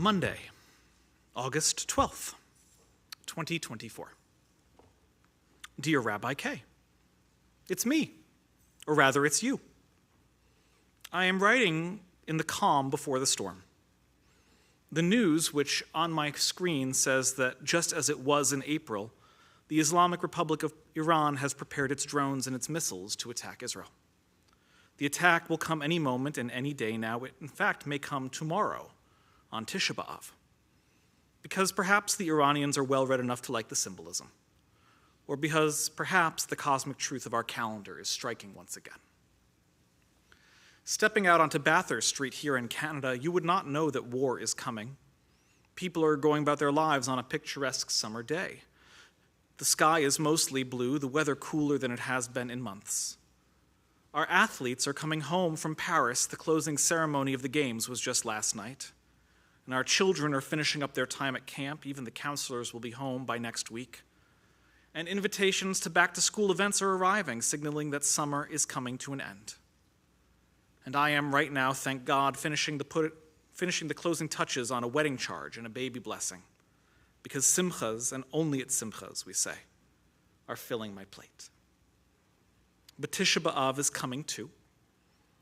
Monday, August 12th, 2024. Dear Rabbi Kaye, it's me, or rather it's you. I am writing in the calm before the storm. The news, which on my screen says that just as it was in April, the Islamic Republic of Iran has prepared its drones and its missiles to attack Israel. The attack will come any moment and any day now. It, in fact, may come tomorrow on Tisha B'Av, because perhaps the Iranians are well-read enough to like the symbolism, or because perhaps the cosmic truth of our calendar is striking once again. Stepping out onto Bathurst Street here in Canada, you would not know that war is coming. People are going about their lives on a picturesque summer day. The sky is mostly blue, the weather cooler than it has been in months. Our athletes are coming home from Paris. The closing ceremony of the games was just last night. And our children are finishing up their time at camp. Even the counselors will be home by next week. And invitations to back-to-school events are arriving, signaling that summer is coming to an end. And I am right now, thank God, finishing the closing touches on a wedding charge and a baby blessing, because simchas, and only at simchas, we say, are filling my plate. But Tisha B'Av is coming too.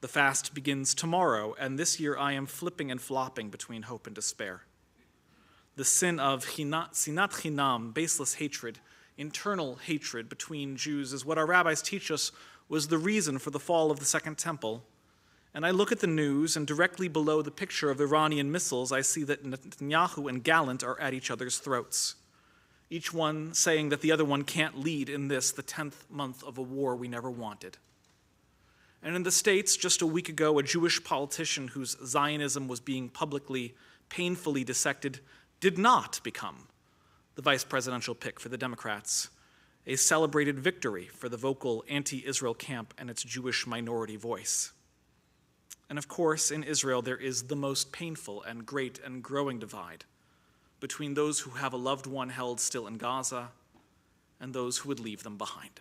The fast begins tomorrow, and this year I am flipping and flopping between hope and despair. The sin of sinat chinam, baseless hatred, internal hatred between Jews, is what our rabbis teach us was the reason for the fall of the Second Temple. And I look at the news, and directly below the picture of Iranian missiles, I see that Netanyahu and Gallant are at each other's throats, each one saying that the other one can't lead in this, the 10th month of a war we never wanted. And in the States, just a week ago, a Jewish politician whose Zionism was being publicly, painfully dissected did not become the vice presidential pick for the Democrats, a celebrated victory for the vocal anti-Israel camp and its Jewish minority voice. And of course, in Israel, there is the most painful and great and growing divide between those who have a loved one held still in Gaza and those who would leave them behind.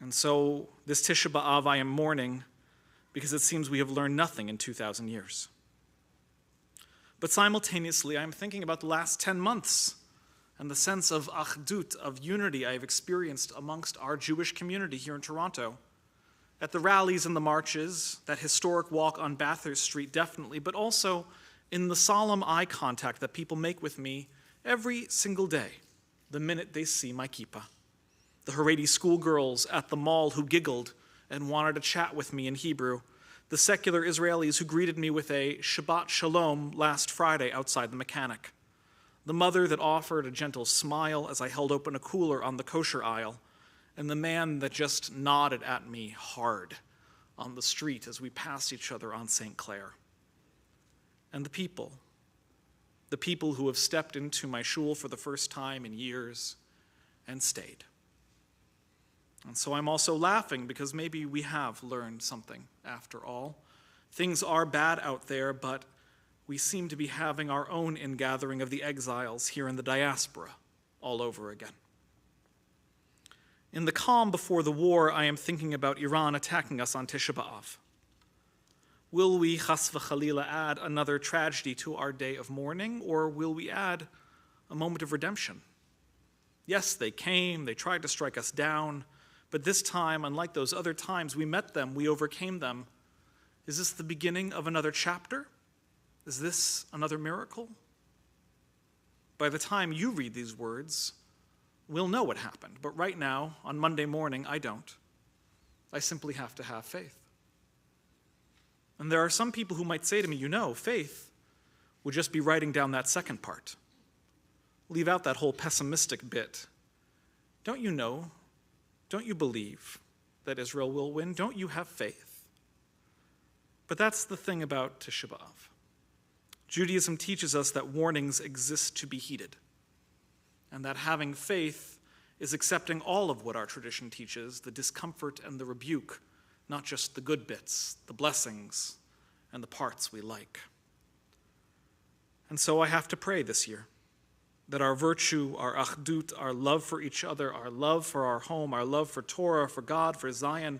And so this Tisha B'Av I am mourning because it seems we have learned nothing in 2,000 years. But simultaneously, I'm thinking about the last 10 months and the sense of achdut, of unity I have experienced amongst our Jewish community here in Toronto. At the rallies and the marches, that historic walk on Bathurst Street definitely, but also in the solemn eye contact that people make with me every single day, the minute they see my kippah. The Haredi schoolgirls at the mall who giggled and wanted to chat with me in Hebrew, the secular Israelis who greeted me with a Shabbat Shalom last Friday outside the mechanic, the mother that offered a gentle smile as I held open a cooler on the kosher aisle, and the man that just nodded at me hard on the street as we passed each other on St. Clair. And the people who have stepped into my shul for the first time in years and stayed. And so I'm also laughing because maybe we have learned something after all. Things are bad out there, but we seem to be having our own ingathering of the exiles here in the diaspora all over again. In the calm before the war, I am thinking about Iran attacking us on Tisha B'Av. Will we, chas v'chalila, add another tragedy to our day of mourning, or will we add a moment of redemption? Yes, they came, they tried to strike us down, but this time, unlike those other times, we met them, we overcame them. Is this the beginning of another chapter? Is this another miracle? By the time you read these words, we'll know what happened. But right now, on Monday morning, I don't. I simply have to have faith. And there are some people who might say to me, you know, faith would just be writing down that second part. Leave out that whole pessimistic bit. Don't you know? Don't you believe that Israel will win? Don't you have faith? But that's the thing about Tisha B'Av. Judaism teaches us that warnings exist to be heeded, and that having faith is accepting all of what our tradition teaches, the discomfort and the rebuke, not just the good bits, the blessings, and the parts we like. And so I have to pray this year that our virtue, our achdut, our love for each other, our love for our home, our love for Torah, for God, for Zion,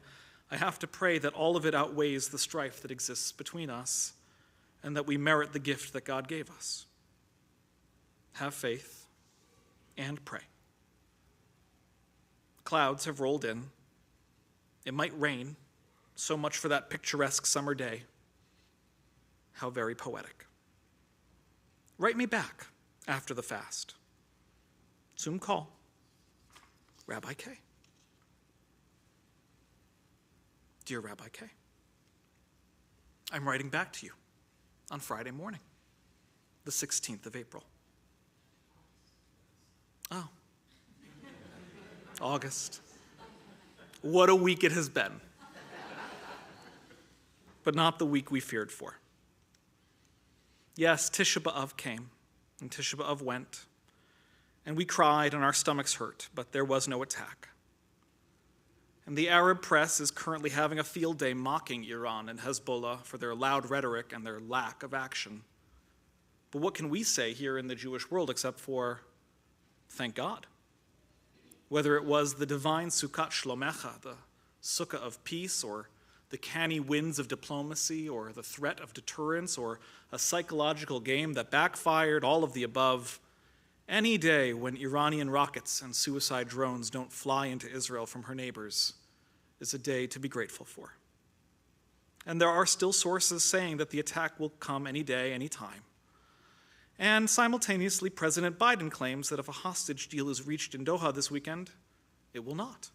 I have to pray that all of it outweighs the strife that exists between us, and that we merit the gift that God gave us. Have faith and pray. Clouds have rolled in. It might rain. So much for that picturesque summer day. How very poetic. Write me back after the fast. Zoom call. Rabbi Kaye. Dear Rabbi Kaye, I'm writing back to you on Friday morning, the 16th of April. Oh, August. What a week it has been. But not the week we feared for. Yes, Tisha B'Av came, and Tisha B'Av went, and we cried and our stomachs hurt, but there was no attack. And the Arab press is currently having a field day mocking Iran and Hezbollah for their loud rhetoric and their lack of action. But what can we say here in the Jewish world except for, thank God? Whether it was the divine Sukkot Shlomecha, the sukkah of peace, or the canny winds of diplomacy, or the threat of deterrence, or a psychological game that backfired, all of the above, any day when Iranian rockets and suicide drones don't fly into Israel from her neighbors is a day to be grateful for. And there are still sources saying that the attack will come any day, any time. And simultaneously, President Biden claims that if a hostage deal is reached in Doha this weekend, it will not.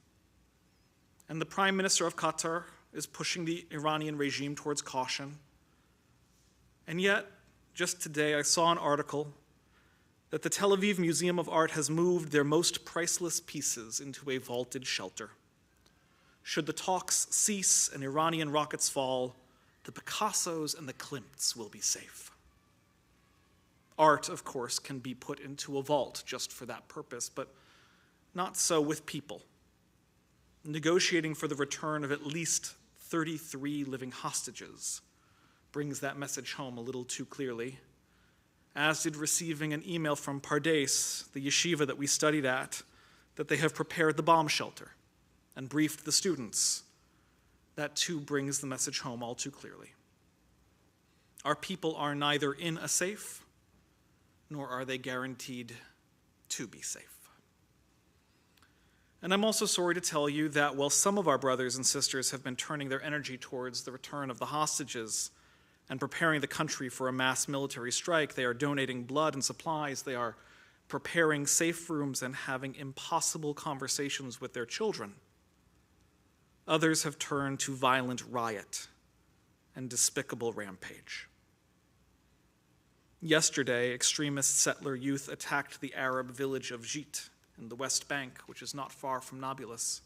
And the Prime Minister of Qatar is pushing the Iranian regime towards caution. And yet, just today, I saw an article that the Tel Aviv Museum of Art has moved their most priceless pieces into a vaulted shelter. Should the talks cease and Iranian rockets fall, the Picassos and the Klimts will be safe. Art, of course, can be put into a vault just for that purpose, but not so with people. Negotiating for the return of at least 33 living hostages brings that message home a little too clearly, as did receiving an email from Pardes, the yeshiva that we studied at, that they have prepared the bomb shelter and briefed the students. That too brings the message home all too clearly. Our people are neither in a safe, nor are they guaranteed to be safe. And I'm also sorry to tell you that while some of our brothers and sisters have been turning their energy towards the return of the hostages and preparing the country for a mass military strike, they are donating blood and supplies, they are preparing safe rooms and having impossible conversations with their children. Others have turned to violent riot and despicable rampage. Yesterday, extremist settler youth attacked the Arab village of Jit in the West Bank, which is not far from Nablus.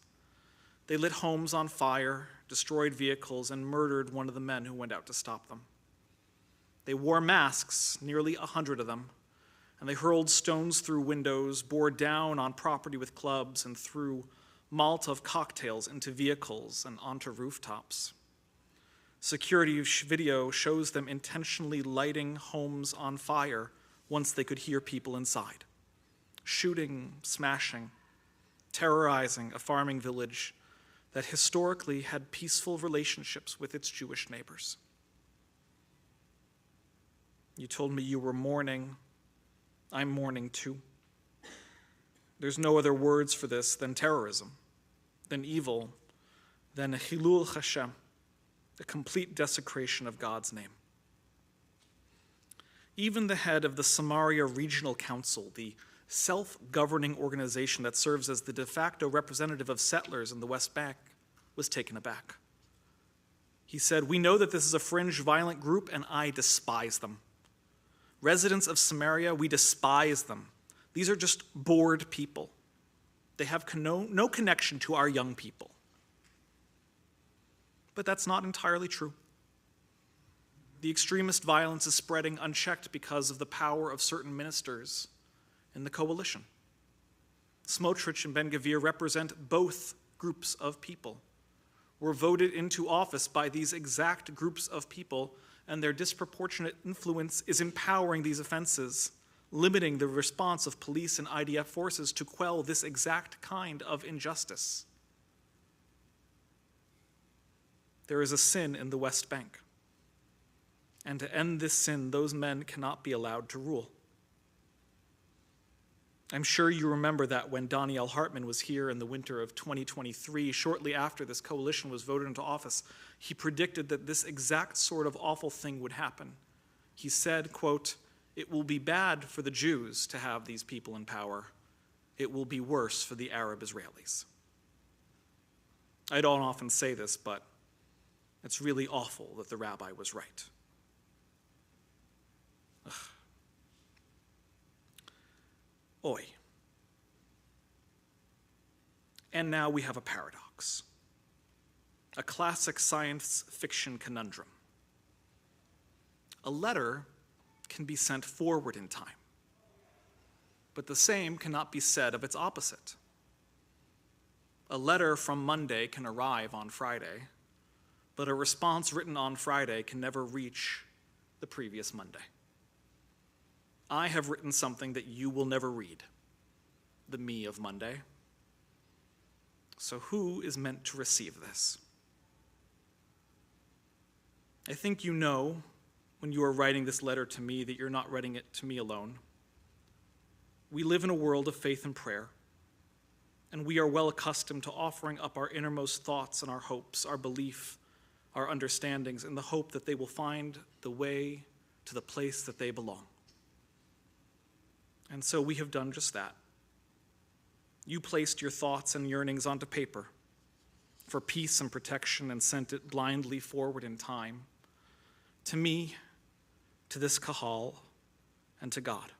They lit homes on fire, destroyed vehicles, and murdered one of the men who went out to stop them. They wore masks, nearly 100 of them, and they hurled stones through windows, bore down on property with clubs, and threw Molotov cocktails into vehicles and onto rooftops. Security video shows them intentionally lighting homes on fire once they could hear people inside, shooting, smashing, terrorizing a farming village that historically had peaceful relationships with its Jewish neighbors. You told me you were mourning. I'm mourning too. There's no other words for this than terrorism, than evil, than Chilul Hashem, the complete desecration of God's name. Even the head of the Samaria Regional Council, the self-governing organization that serves as the de facto representative of settlers in the West Bank, was taken aback. He said, "We know that this is a fringe violent group, and I despise them. Residents of Samaria, we despise them. These are just bored people. They have no connection to our young people." But that's not entirely true. The extremist violence is spreading unchecked because of the power of certain ministers in the coalition. Smotrich and Ben-Gvir represent both groups of people, were voted into office by these exact groups of people, and their disproportionate influence is empowering these offenses, limiting the response of police and IDF forces to quell this exact kind of injustice. There is a sin in the West Bank. And to end this sin, those men cannot be allowed to rule. I'm sure you remember that when Daniel Hartman was here in the winter of 2023, shortly after this coalition was voted into office, he predicted that this exact sort of awful thing would happen. He said, quote, "It will be bad for the Jews to have these people in power. It will be worse for the Arab Israelis." I don't often say this, but it's really awful that the rabbi was right. Ugh. Oy. And now we have a paradox, a classic science fiction conundrum. A letter can be sent forward in time, but the same cannot be said of its opposite. A letter from Monday can arrive on Friday, but a response written on Friday can never reach the previous Monday. I have written something that you will never read, the me of Monday. So who is meant to receive this? I think you know when you are writing this letter to me that you're not writing it to me alone. We live in a world of faith and prayer, and we are well accustomed to offering up our innermost thoughts and our hopes, our belief, our understandings, in the hope that they will find the way to the place that they belong. And so we have done just that. You placed your thoughts and yearnings onto paper for peace and protection and sent it blindly forward in time to me, to this kahal, and to God.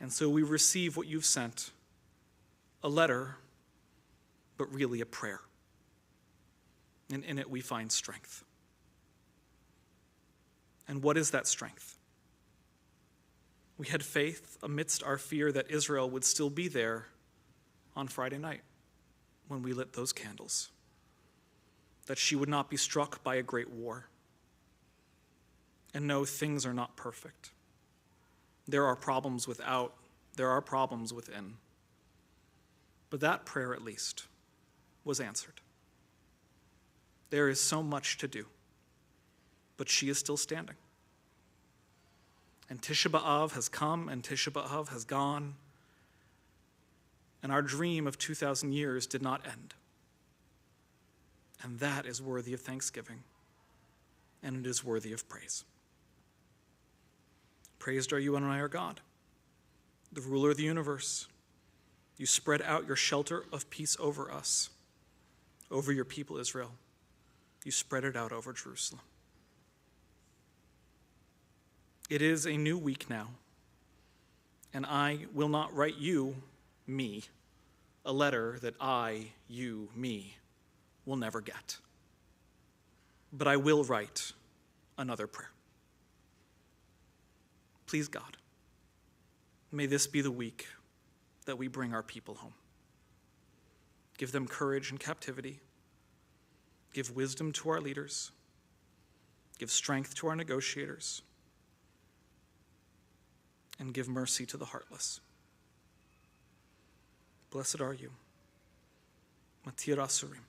And so we receive what you've sent, a letter, but really a prayer. And in it we find strength. And what is that strength? We had faith amidst our fear that Israel would still be there on Friday night when we lit those candles, that she would not be struck by a great war. And no, things are not perfect. There are problems without, there are problems within. But that prayer, at least, was answered. There is so much to do, but she is still standing. And Tisha B'Av has come, and Tisha B'Av has gone, and our dream of 2,000 years did not end. And that is worthy of thanksgiving, and it is worthy of praise. Praised are you, Adonai, our God, the ruler of the universe. You spread out your shelter of peace over us, over your people Israel. You spread it out over Jerusalem. It is a new week now, and I will not write you, me, a letter that I, you, me, will never get. But I will write another prayer. Please, God, may this be the week that we bring our people home. Give them courage in captivity. Give wisdom to our leaders. Give strength to our negotiators. And give mercy to the heartless. Blessed are you, Matir Asurim,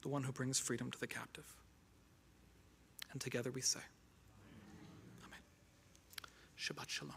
the one who brings freedom to the captive. And together we say, Amen. Shabbat Shalom.